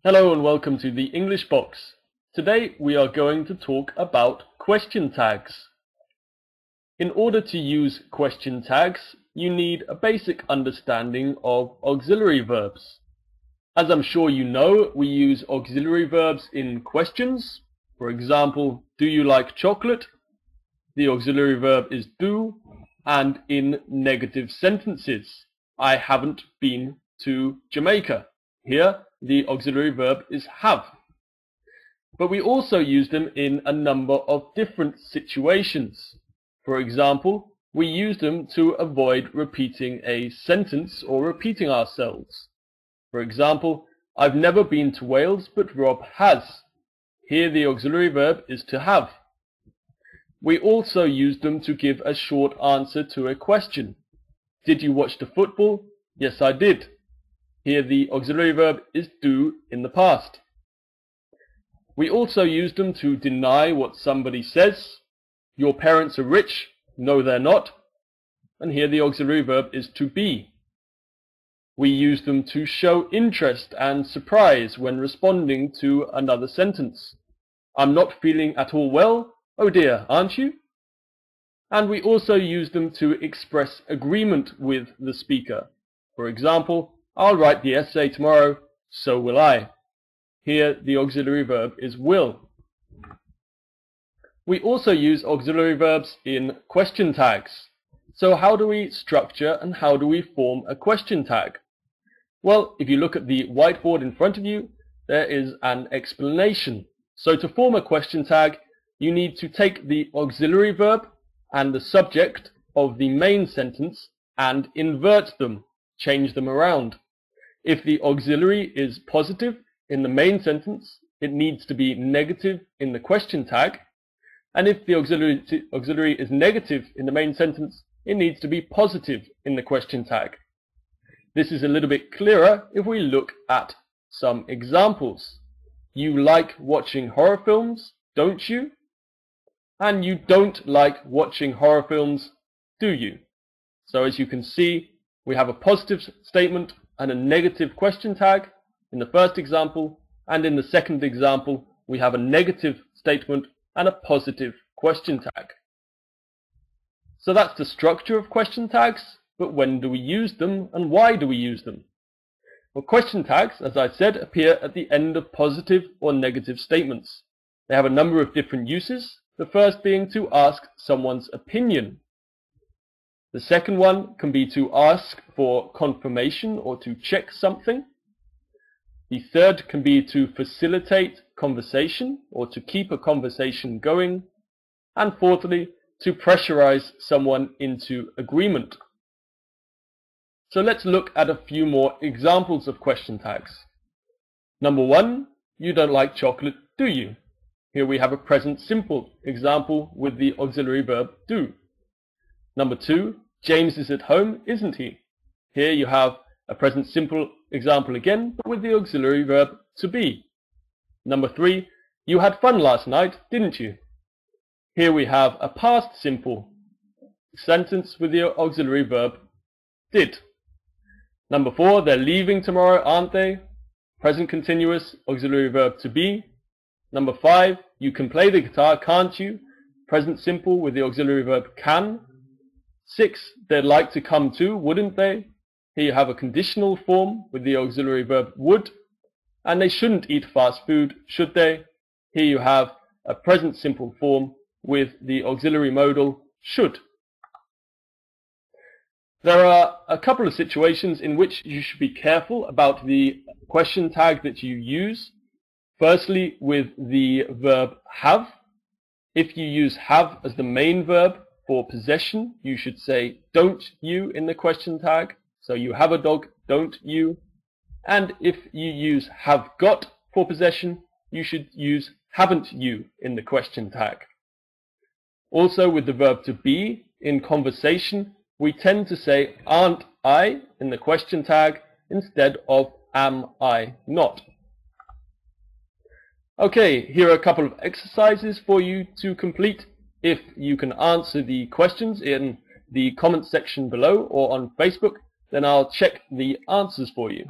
Hello and welcome to the English box. Today we are going to talk about question tags. In order to use question tags, you need a basic understanding of auxiliary verbs. As I'm sure you know, we use auxiliary verbs in questions. For example, do you like chocolate? The auxiliary verb is do, and in negative sentences, I haven't been to Jamaica. Here, the auxiliary verb is have. But we also use them in a number of different situations. For example, we use them to avoid repeating a sentence or repeating ourselves. For example, I've never been to Wales, but Rob has. Here the auxiliary verb is to have. We also use them to give a short answer to a question. Did you watch the football? Yes, I did. Here the auxiliary verb is do in the past. We also use them to deny what somebody says. Your parents are rich. No, they're not. And here the auxiliary verb is to be. We use them to show interest and surprise when responding to another sentence. I'm not feeling at all well. Oh dear, aren't you? And we also use them to express agreement with the speaker. For example, I'll write the essay tomorrow, so will I. Here the auxiliary verb is will. We also use auxiliary verbs in question tags. So how do we structure and how do we form a question tag? Well, if you look at the whiteboard in front of you, there is an explanation. So to form a question tag, you need to take the auxiliary verb and the subject of the main sentence and invert them, change them around. If the auxiliary is positive in the main sentence, it needs to be negative in the question tag. And if the auxiliary is negative in the main sentence, it needs to be positive in the question tag. This is a little bit clearer if we look at some examples. You like watching horror films, don't you? And you don't like watching horror films, do you? So as you can see, we have a positive statement and a negative question tag in the first example, and in the second example we have a negative statement and a positive question tag. So that's the structure of question tags, but when do we use them and why do we use them? Well, question tags, as I said, appear at the end of positive or negative statements. They have a number of different uses, the first being to ask someone's opinion. The second one can be to ask for confirmation or to check something. The third can be to facilitate conversation or to keep a conversation going. And fourthly, to pressurize someone into agreement. So let's look at a few more examples of question tags. Number one, you don't like chocolate, do you? Here we have a present simple example with the auxiliary verb do. Number two, James is at home, isn't he? Here you have a present simple example again, but with the auxiliary verb to be. Number three, you had fun last night, didn't you? Here we have a past simple sentence with the auxiliary verb did. Number four, they're leaving tomorrow, aren't they? Present continuous, auxiliary verb to be. Number five, you can play the guitar, can't you? Present simple with the auxiliary verb can. 6, they'd like to come too, wouldn't they? Here you have a conditional form with the auxiliary verb would. And they shouldn't eat fast food, should they? Here you have a present simple form with the auxiliary modal should. There are a couple of situations in which you should be careful about the question tag that you use. Firstly, with the verb have. If you use have as the main verb for possession, you should say don't you in the question tag. So you have a dog, don't you? And if you use have got for possession, you should use haven't you in the question tag. Also with the verb to be, in conversation, we tend to say aren't I in the question tag instead of am I not. Okay, here are a couple of exercises for you to complete. If you can answer the questions in the comment section below or on Facebook, then I'll check the answers for you.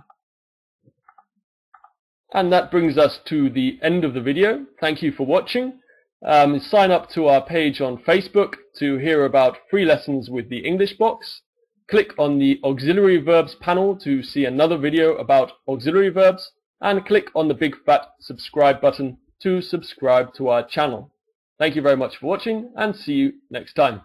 And that brings us to the end of the video. Thank you for watching. Sign up to our page on Facebook to hear about free lessons with the English box. Click on the auxiliary verbs panel to see another video about auxiliary verbs, and click on the big fat subscribe button to subscribe to our channel. Thank you very much for watching, and see you next time.